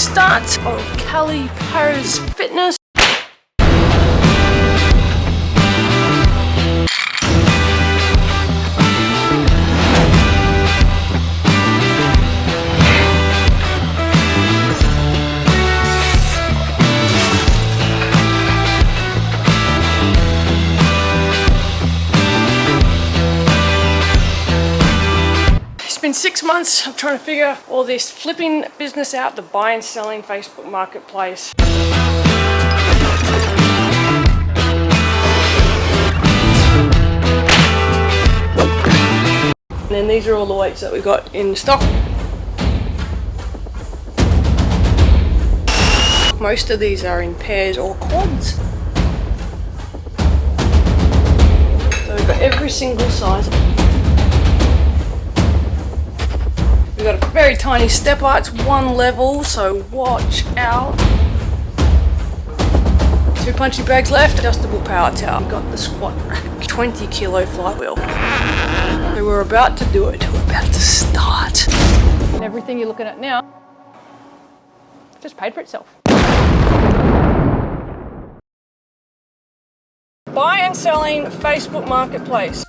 start of Kelly Pose Fitness. It's been 6 months of trying to figure all this flipping business out, the buy and selling Facebook marketplace. And then these are all the weights that we got in stock. Most of these are in pairs or quads. So we've got every single size. We've got a very tiny stepper, it's one level, so watch out. 2 punching bags left, adjustable power towel. We've got the squat rack, 20 kilo flywheel. So we're about to do it, we're about to start. And everything you're looking at now just paid for itself. Buy and selling Facebook marketplace.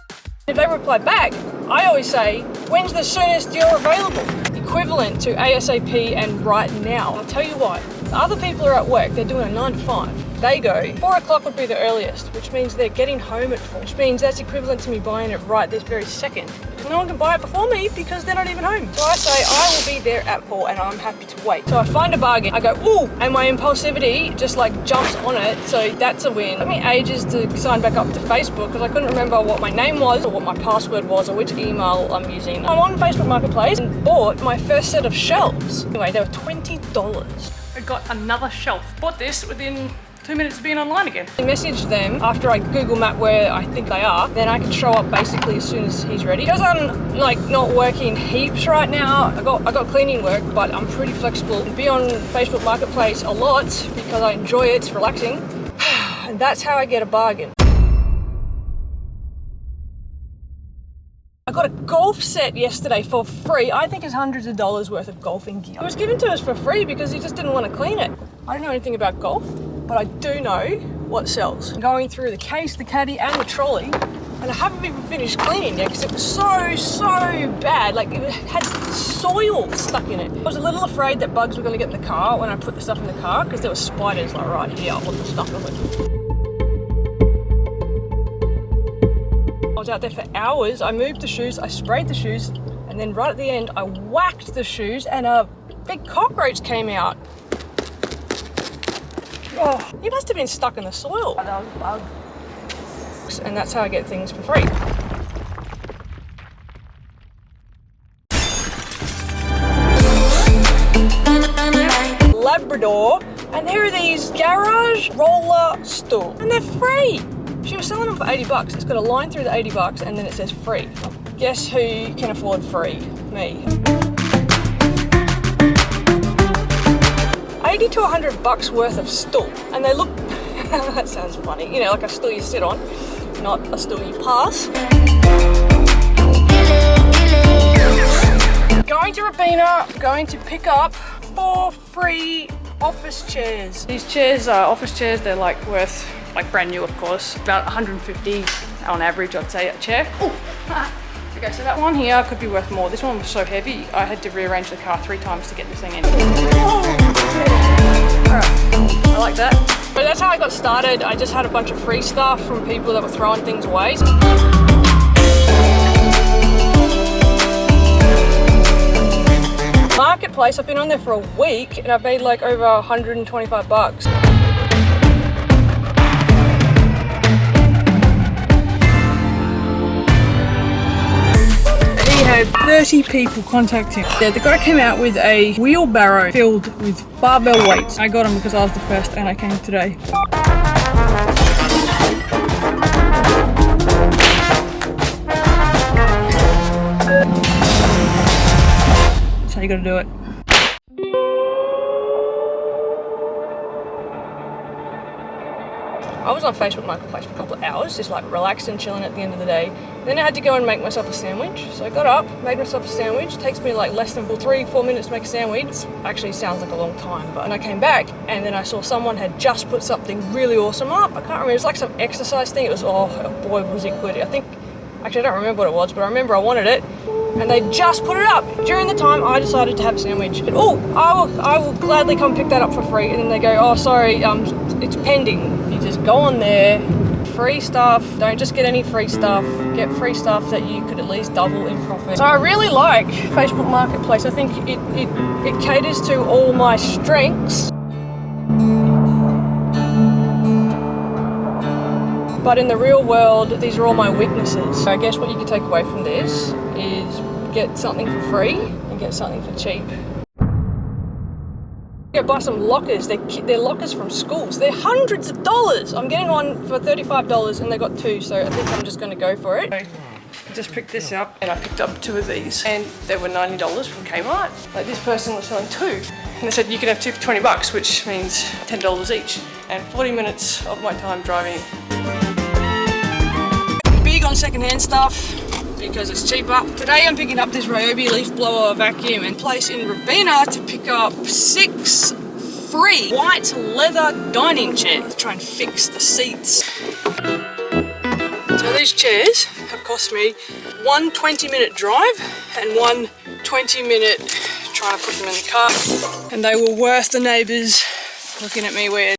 If they reply back, I always say, when's the soonest you're available? Equivalent to ASAP and right now. I'll tell you what, other people are at work, they're doing a 9 to 5. They go, 4 o'clock would be the earliest, which means they're getting home at 4, which means that's equivalent to me buying it right this very second. No one can buy it before me because they're not even home. So I say, I will be there at 4 and I'm happy to wait. So I find a bargain, I go, ooh, and my impulsivity just like jumps on it, so that's a win. It took me ages to sign back up to Facebook because I couldn't remember what my name was or what my password was or which email I'm using. I'm on Facebook Marketplace and bought my first set of shelves. Anyway, they were $20. I got another shelf. Bought this within 2 minutes of being online again. I messaged them after I Google map where I think they are, then I can show up basically as soon as he's ready. Because I'm like not working heaps right now, I got cleaning work, but I'm pretty flexible. I be on Facebook Marketplace a lot because I enjoy it, it's relaxing. And that's how I get a bargain. I got a golf set yesterday for free. I think it's hundreds of dollars worth of golfing gear. It was given to us for free because he just didn't want to clean it. I don't know anything about golf, but I do know what sells. I'm going through the case, the caddy, and the trolley, and I haven't even finished cleaning yet because it was so bad. Like, it had soil stuck in it. I was a little afraid that bugs were going to get in the car when I put the stuff in the car because there were spiders like right here on the stuff of it. I was out there for hours. I moved the shoes, I sprayed the shoes, and then right at the end, I whacked the shoes and a big cockroach came out. Oh, he must have been stuck in the soil. That was a bug. And that's how I get things for free. Labrador, and there are these garage roller stools, and they're free. She was selling them for $80. It's got a line through the $80 and then it says free. Guess who can afford free? Me. $80 to $100 worth of stool, and they look, that sounds funny, you know, like a stool you sit on, not a stool you pass. Going to Rapina, going to pick up 4 free office chairs. These chairs are office chairs, they're like worth, like brand new of course, about $150 on average I'd say a chair. Okay, so that one here could be worth more. This one was so heavy, I had to rearrange the car 3 times to get this thing in. Alright, I like that. But that's how I got started. I just had a bunch of free stuff from people that were throwing things away. Marketplace, I've been on there for a week and I've made like over $125. He had 30 people contact him. The guy came out with a wheelbarrow filled with barbell weights. I got him because I was the first and I came today. That's how you gotta do it. I was on Facebook Marketplace for a couple of hours, just like relaxed and chilling at the end of the day. Then I had to go and make myself a sandwich. So I got up, made myself a sandwich. It takes me like less than 3-4 minutes to make a sandwich. It actually sounds like a long time, but and I came back and then I saw someone had just put something really awesome up. I can't remember, it was like some exercise thing. It was, oh boy, was it good. Actually I don't remember what it was, but I remember I wanted it. And they just put it up. During the time I decided to have a sandwich. And, oh, I will gladly come pick that up for free. And then they go, oh, sorry, it's pending. You just go on there, free stuff. Don't just get any free stuff. Get free stuff that you could at least double in profit. So I really like Facebook Marketplace. I think it caters to all my strengths. But in the real world, these are all my weaknesses. So I guess what you can take away from this is get something for free and get something for cheap. Go buy some lockers. They're lockers from schools. They're hundreds of dollars. I'm getting one for $35 and they got 2, so I think I'm just gonna go for it. I just picked this up and I picked up 2 of these and they were $90 from Kmart. Like this person was selling 2 and they said you can have 2 for $20, which means $10 each and 40 minutes of my time driving. Big on secondhand stuff because it's cheaper. Today I'm picking up this Ryobi leaf blower vacuum and place in Robina to pick up 6 free white leather dining chairs. Try and fix the seats. So these chairs have cost me 1 20-minute drive and 1 20-minute trying to put them in the car. And they were worth the neighbours looking at me weird.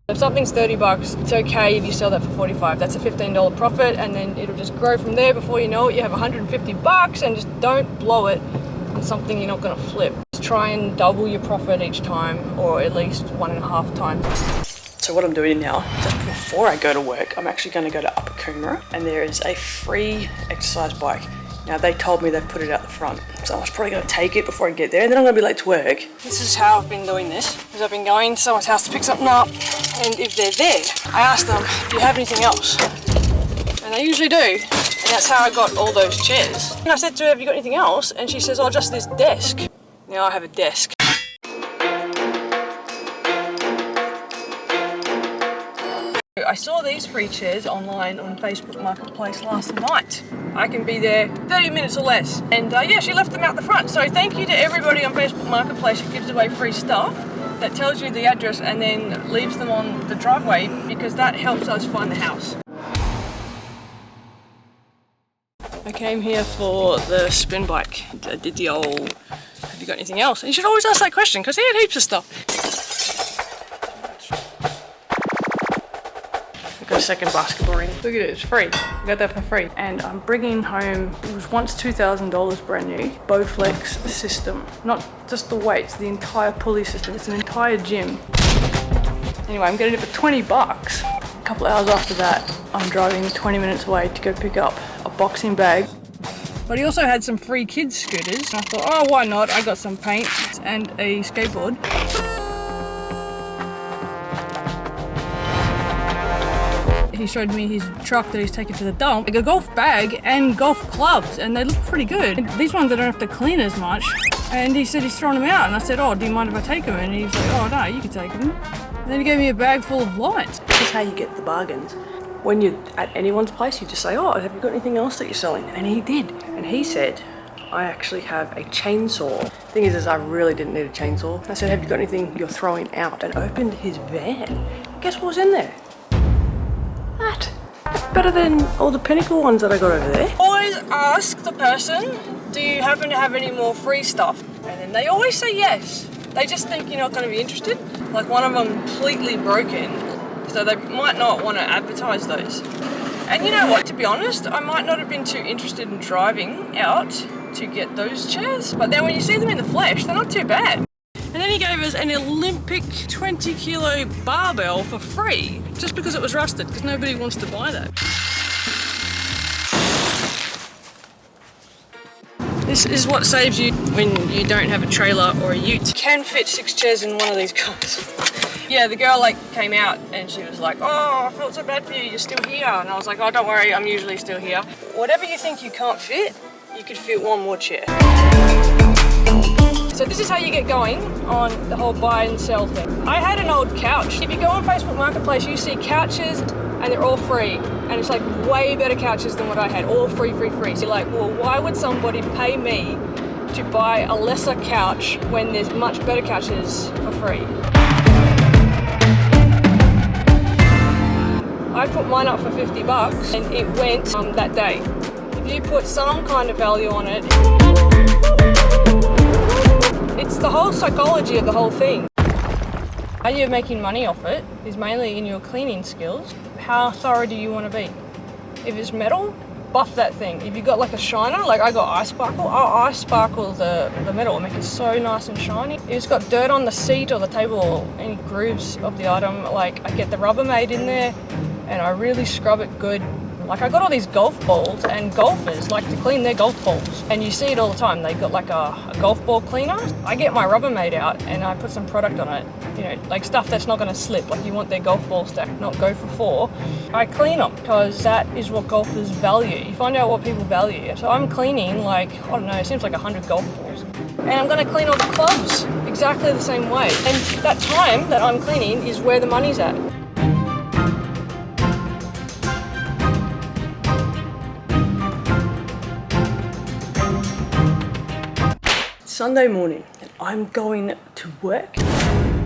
If something's $30, it's okay if you sell that for $45. That's a $15 profit, and then it'll just grow from there. Before you know it, you have $150, and just don't blow it on something you're not going to flip. Just try and double your profit each time, or at least 1.5 times. So what I'm doing now, just before I go to work, I'm actually going to go to Upper Coomera, and there is a free exercise bike. Now they told me they'd put it out the front, so I was probably going to take it before I get there, and then I'm going to be late to work. This is how I've been doing this, because I've been going to someone's house to pick something up, and if they're there, I ask them, do you have anything else? And they usually do, and that's how I got all those chairs. And I said to her, have you got anything else? And she says, oh, just this desk. Now I have a desk. I saw these free chairs online on Facebook Marketplace last night. I can be there 30 minutes or less. And yeah, she left them out the front. So thank you to everybody on Facebook Marketplace who gives away free stuff that tells you the address and then leaves them on the driveway, because that helps us find the house. I came here for the spin bike. I did the old, have you got anything else? And you should always ask that question, because he had heaps of stuff. Got a second basketball ring. Look at it, it's free. I got that for free. And I'm bringing home, it was once $2,000 brand new, Bowflex system. Not just the weights, the entire pulley system. It's an entire gym. Anyway, I'm getting it for $20. A couple hours after that, I'm driving 20 minutes away to go pick up a boxing bag. But he also had some free kids scooters. And I thought, oh, why not? I got some paint and a skateboard. He showed me his truck that he's taken to the dump, like a golf bag and golf clubs, and they look pretty good. These ones I don't have to clean as much. And he said he's throwing them out, and I said, oh, do you mind if I take them? And he's like, oh no, you can take them. And then he gave me a bag full of lights. This is how you get the bargains. When you're at anyone's place, you just say, oh, have you got anything else that you're selling? And he did. And he said, I actually have a chainsaw. Thing is I really didn't need a chainsaw. I said, have you got anything you're throwing out? And opened his van. Guess what was in there? That's better than all the Pinnacle ones that I got over there. Always ask the person, do you happen to have any more free stuff? And then they always say yes. They just think you're not going to be interested. Like one of them completely broken, so they might not want to advertise those. And you know what, to be honest, I might not have been too interested in driving out to get those chairs, but then when you see them in the flesh, they're not too bad. And then he gave us an Olympic 20-kilo barbell for free, just because it was rusted, because nobody wants to buy that. This is what saves you when you don't have a trailer or a ute. You can fit 6 chairs in one of these cars. Yeah, the girl came out and she was like, oh, I felt so bad for you, you're still here. And I was like, oh, don't worry, I'm usually still here. Whatever you think you can't fit, you could fit 1 more chair. So this This is how you get going on the whole buy and sell thing. I had an old couch. If you go on Facebook Marketplace, you see couches and they're all free. And it's like way better couches than what I had, all free. So you're like, well, why would somebody pay me to buy a lesser couch when there's much better couches for free? I put mine up for 50 bucks and it went that day. If you put some kind of value on it, it's the whole psychology of the whole thing. How you're making money off it is mainly in your cleaning skills. How thorough do you want to be? If it's metal, buff that thing. If you got like a shiner, like I got ice sparkle, I'll ice sparkle the metal and make it so nice and shiny. If it's got dirt on the seat or the table or any grooves of the item, like I get the Rubbermaid in there and I really scrub it good. Like I got all these golf balls and golfers like to clean their golf balls. And you see it all the time. They've got like a golf ball cleaner. I get my Rubbermaid out and I put some product on it. You know, like stuff that's not gonna slip. Like you want their golf ball stack, not go for 4. I clean them because that is what golfers value. You find out what people value. So I'm cleaning like, I don't know, it seems like 100 golf balls. And I'm gonna clean all the clubs exactly the same way. And that time that I'm cleaning is where the money's at. Sunday morning and I'm going to work.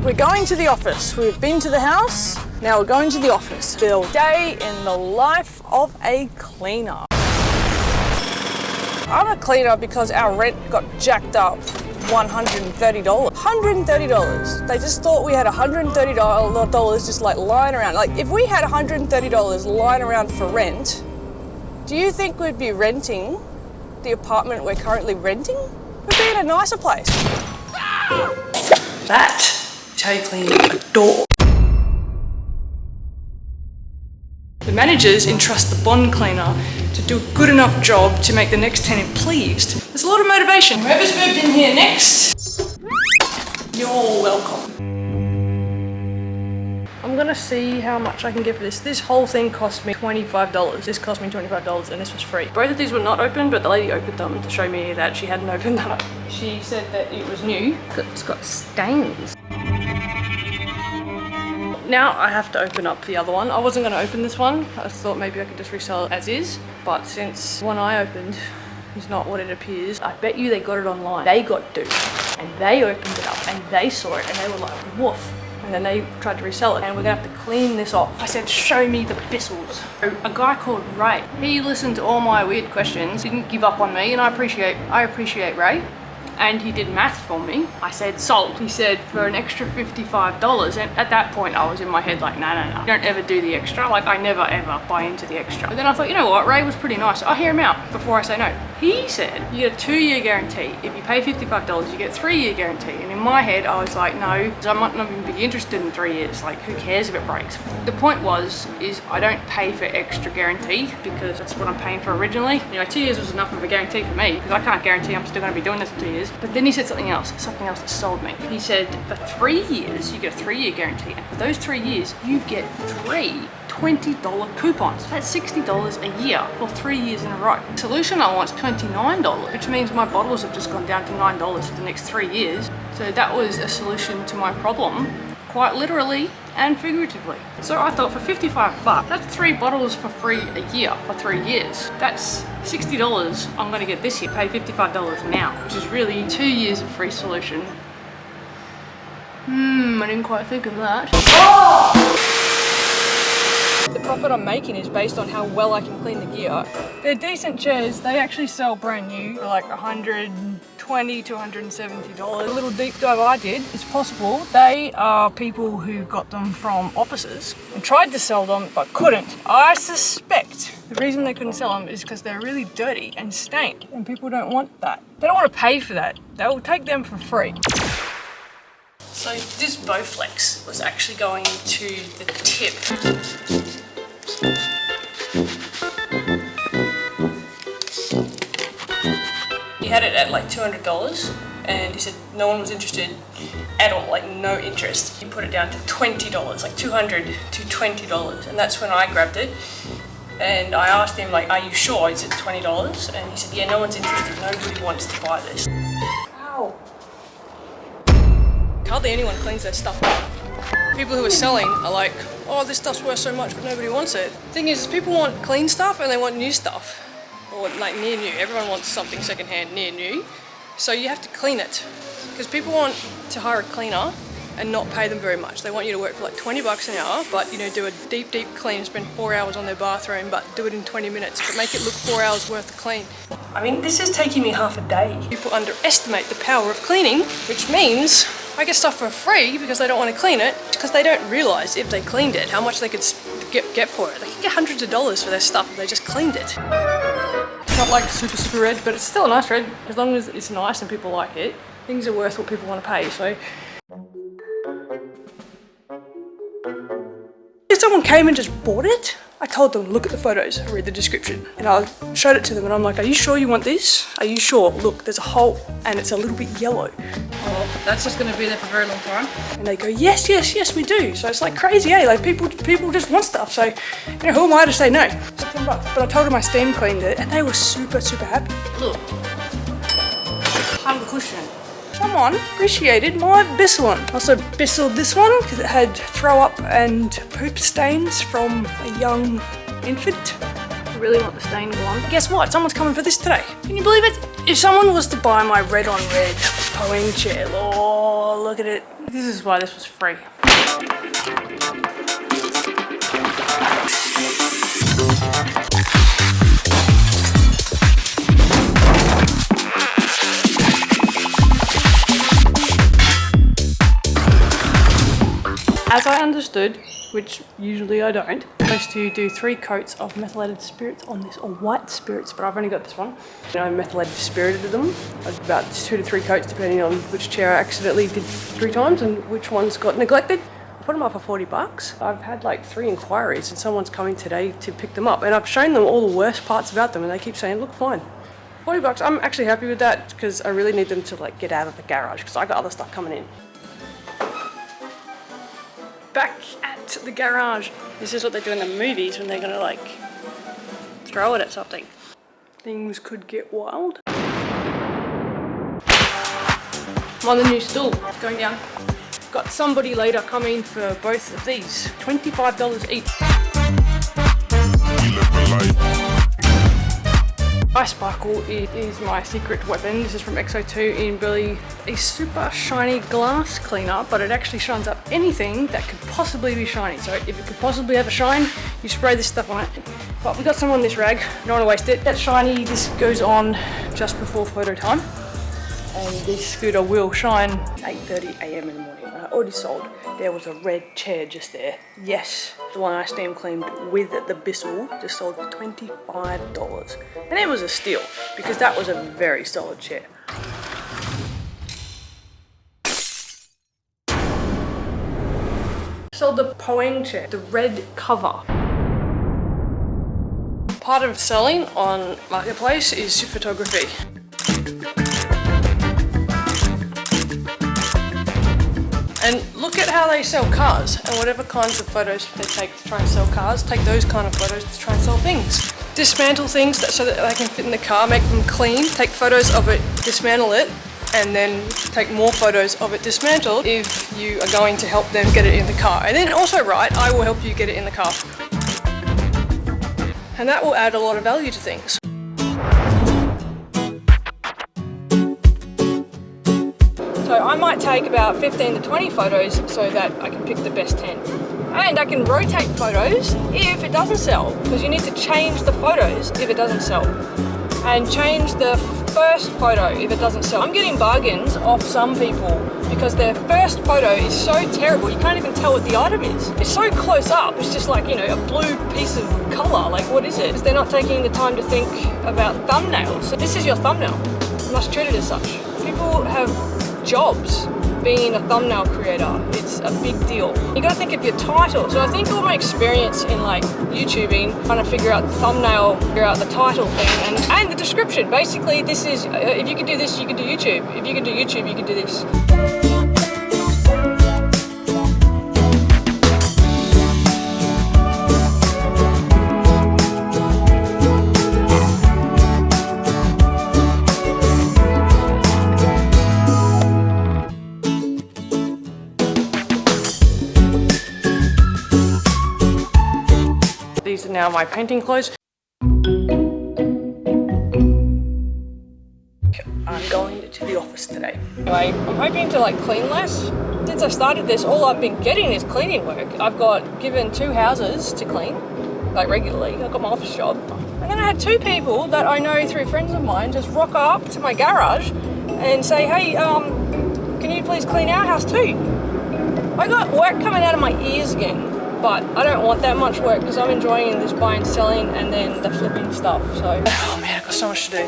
We're going to the office. We've been to the house, now we're going to the office. The day in the life of a cleaner. I'm a cleaner because our rent got jacked up $130. $130. They just thought we had $130 just like lying around. Like if we had $130 lying around for rent, do you think we'd be renting the apartment we're currently renting? We'd be in a nicer place. That is how you clean a door. The managers entrust the bond cleaner to do a good enough job to make the next tenant pleased. There's a lot of motivation. Whoever's moved in here next, you're welcome. I'm gonna see how much I can get for this. This whole thing cost me $25. This cost me $25 and this was free. Both of these were not open, but the lady opened them to show me that she hadn't opened them. She said that it was new. It's got stains. Now I have to open up the other one. I wasn't gonna open this one. I thought maybe I could just resell it as is, but since the one I opened is not what it appears, I bet you they got it online. They got duped and they opened it up and they saw it and they were like, woof. And then they tried to resell it and we're gonna have to clean this off. I said, show me the bristles. A guy called Ray, he listened to all my weird questions, didn't give up on me, and I appreciate Ray. And he did math for me. I said, sold. He said, for an extra $55. And at that point, I was in my head like, no. You don't ever do the extra. Like, I never ever buy into the extra. But then I thought, you know what? Ray was pretty nice. I'll hear him out before I say no. He said, you get a 2-year guarantee. If you pay $55, you get a 3-year guarantee. And in my head, I was like, no, I might not even be interested in 3 years. Like, who cares if it breaks? The point is I don't pay for extra guarantee because that's what I'm paying for originally. You know, 2 years was enough of a guarantee for me because I can't guarantee I'm still gonna be doing this for 2 years. But then he said something else that sold me. He said, for 3 years, you get a 3-year guarantee. And for those 3 years, you get 3 $20 coupons. That's $60 a year for 3 years in a row. The solution I want is $29, which means my bottles have just gone down to $9 for the next 3 years. So that was a solution to my problem, quite literally and figuratively. So I thought for 55 bucks, that's 3 bottles for free a year for 3 years. That's $60 I'm gonna get this year, pay $55 now, which is really 2 years of free solution. I didn't quite think of that. Oh! The profit I'm making is based on how well I can clean the gear. They're decent chairs. They actually sell brand new for like $120 to $170. A little deep dive I did. It's possible they are people who got them from offices and tried to sell them but couldn't. I suspect the reason they couldn't sell them is because they're really dirty and stained and people don't want that. They don't want to pay for that. They'll take them for free. So this Bowflex was actually going to the tip. He had it at like $200 and he said no one was interested at all, like no interest. He put it down to $20, like $200 to $20, and that's when I grabbed it. And I asked him, like, are you sure? Is it $20? And he said, yeah, no one's interested. Nobody wants to buy this. Ow. Hardly anyone cleans their stuff up. People who are selling are like, oh, this stuff's worth so much, but nobody wants it. Thing is, people want clean stuff and they want new stuff. Or like near new. Everyone wants something secondhand near new. So you have to clean it. Because people want to hire a cleaner and not pay them very much. They want you to work for like 20 bucks an hour, but you know, do a deep clean, spend 4 hours on their bathroom, but do it in 20 minutes, but make it look 4 hours worth of clean. I mean, this is taking me half a day. People underestimate the power of cleaning, which means I get stuff for free because they don't want to clean it, because they don't realize if they cleaned it, how much they could get for it. They could get hundreds of dollars for their stuff if they just cleaned it. It's not like super red, but it's still a nice red. As long as it's nice and people like it, things are worth what people want to pay. So if someone came and just bought it, I told them, look at the photos, read the description. And I showed it to them and I'm like, are you sure you want this? Are you sure? Look, there's a hole and it's a little bit yellow. Oh, that's just gonna be there for a very long time. And they go, yes, we do. So it's like crazy, eh? Like people just want stuff. So, you know, who am I to say no? It's $10. But I told them I steam cleaned it and they were super happy. Look, hung cushion. Someone appreciated my Bisselon. Also Bisseled this one because it had throw up and poop stains from a young infant. I really want the stain gone. Guess what? Someone's coming for this today. Can you believe it? If someone was to buy my red on red towing chair, oh, look at it. This is why this was free. As I understood, which usually I don't, I'm supposed to do 3 coats of methylated spirits on this, or white spirits, but I've only got this one. I methylated spirited them, about 2 to 3 coats depending on which chair I accidentally did 3 times and which ones got neglected. I put them up for 40 bucks. I've had like 3 inquiries and someone's coming today to pick them up, and I've shown them all the worst parts about them and they keep saying, look fine. 40 bucks, I'm actually happy with that because I really need them to like get out of the garage because I got other stuff coming in. Back at the garage. This is what they do in the movies when they're gonna like throw it at something. Things could get wild. I'm on the new stool, it's going down. Got somebody later coming for both of these. $25 each. Ice Sparkle is my secret weapon. This is from XO2 in really a super shiny glass cleaner, but it actually shines up anything that could possibly be shiny. So if it could possibly have a shine, you spray this stuff on it. But we got some on this rag, don't want to waste it. That's shiny, this goes on just before photo time. And this scooter will shine 8:30 AM in the morning. I already sold. There was a red chair just there. Yes, the one I steam cleaned with the Bissell just sold for $25. And it was a steal because that was a very solid chair. Sold the Poeng chair, the red cover. Part of selling on Marketplace is photography. And look at how they sell cars and whatever kinds of photos they take to try and sell cars, take those kind of photos to try and sell things. Dismantle things so that they can fit in the car, make them clean, take photos of it, dismantle it, and then take more photos of it dismantled if you are going to help them get it in the car. And then also write, I will help you get it in the car. And that will add a lot of value to things. So I might take about 15 to 20 photos so that I can pick the best 10. And I can rotate photos if it doesn't sell, because you need to change the photos if it doesn't sell. And change the first photo if it doesn't sell. I'm getting bargains off some people because their first photo is so terrible, you can't even tell what the item is. It's so close up, it's just like, you know, a blue piece of color, like what is it? Because they're not taking the time to think about thumbnails. So this is your thumbnail, you must treat it as such. People have jobs being a thumbnail creator. It's a big deal. You gotta think of your title. So I think all my experience in like YouTubing, trying to figure out the thumbnail, figure out the title thing, and the description. Basically, this is, if you can do this, you can do YouTube. If you can do YouTube, you can do this. now my painting clothes. I'm going to the office today. Anyway, I'm hoping to clean less. Since I started this, all I've been getting is cleaning work. I've got given 2 houses to clean, regularly. I've got my office job. And then I had 2 people that I know through friends of mine just rock up to my garage and say, hey, can you please clean our house too? I got work coming out of my ears again, but I don't want that much work because I'm enjoying this buying, selling, and then the flipping stuff. So, oh man, I've got so much to do.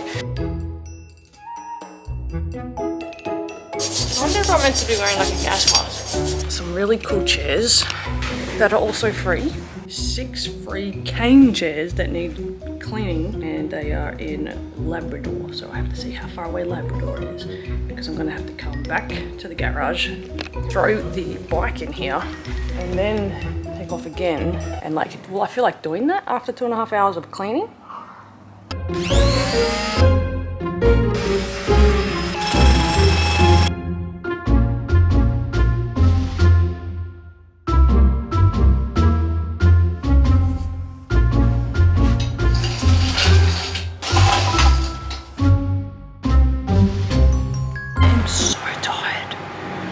I wonder if I'm meant to be wearing a gas mask. Some really cool chairs that are also free. 6 free cane chairs that need cleaning, and they are in Labrador. So I have to see how far away Labrador is because I'm gonna have to come back to the garage, throw the bike in here, and then take off again. And will I feel like doing that after 2.5 hours of cleaning?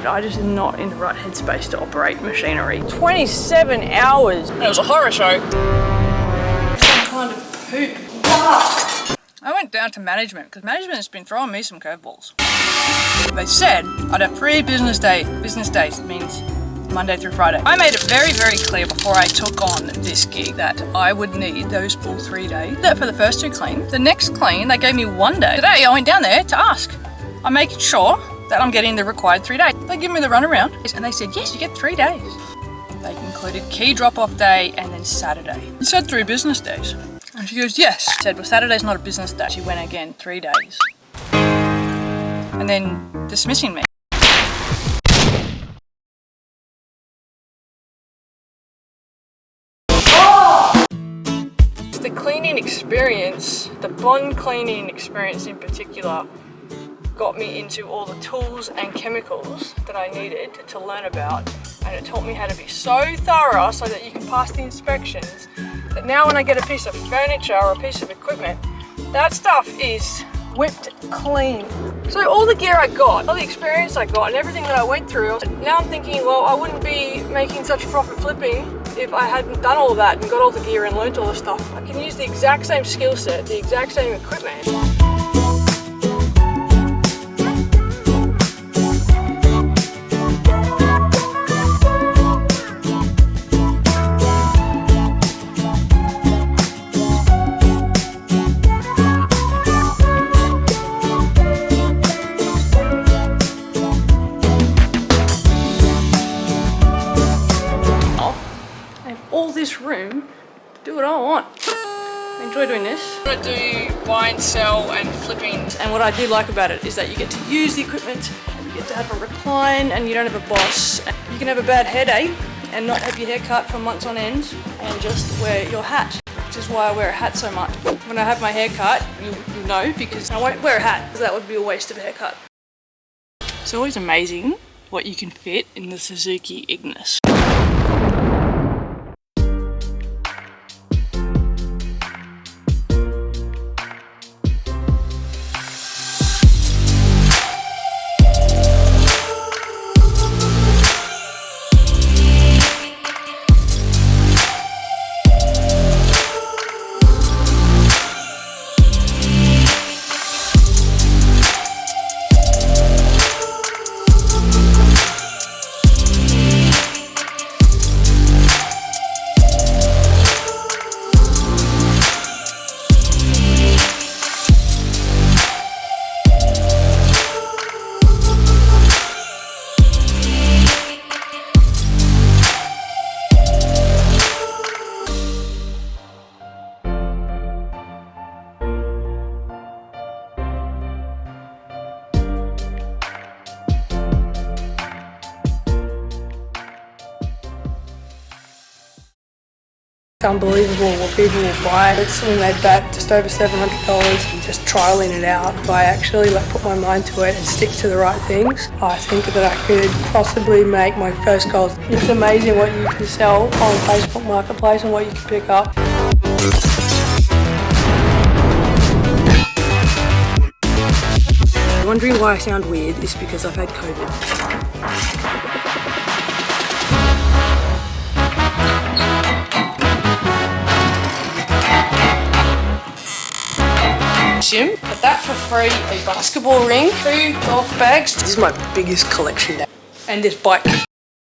I just am not in the right headspace to operate machinery. 27 hours. It was a horror show. Some kind of poop. I went down to management because management has been throwing me some curveballs. They said I'd have 3 business days. Business days means Monday through Friday. I made it very, very clear before I took on this gig that I would need those full 3 days. That for the first 2 cleans. The next clean, they gave me 1 day. Today I went down there to ask. I'm making sure that I'm getting the required 3 days. They give me the runaround and they said, yes, you get 3 days. They included key drop-off day and then Saturday. It said 3 business days. And she goes, yes. I said, well, Saturday's not a business day. She went again, 3 days. And then dismissing me. The cleaning experience, the bond cleaning experience in particular, got me into all the tools and chemicals that I needed to learn about, and it taught me how to be so thorough so that you can pass the inspections, that now when I get a piece of furniture or a piece of equipment, that stuff is whipped clean. So all the gear I got, all the experience I got and everything that I went through, now I'm thinking, well, I wouldn't be making such profit flipping if I hadn't done all that and got all the gear and learnt all the stuff. I can use the exact same skill set, the exact same equipment. Room to do what I want. I enjoy doing this. I do buy and sell and flipping, and what I do like about it is that you get to use the equipment and you get to have a recline and you don't have a boss. You can have a bad headache and not have your hair cut for months on end and just wear your hat, which is why I wear a hat so much. When I have my hair cut, you know, because I won't wear a hat because that would be a waste of a haircut. It's always amazing what you can fit in the Suzuki Ignis. It's unbelievable what people will buy. It's something made back just over $700, just trialing it out. If I actually put my mind to it and stick to the right things, I think that I could possibly make my first goal. It's amazing what you can sell on Facebook Marketplace and what you can pick up. Wondering why I sound weird is because I've had COVID. Gym, got that for free, a basketball ring, 2 golf bags. This is my biggest collection now. And this bike.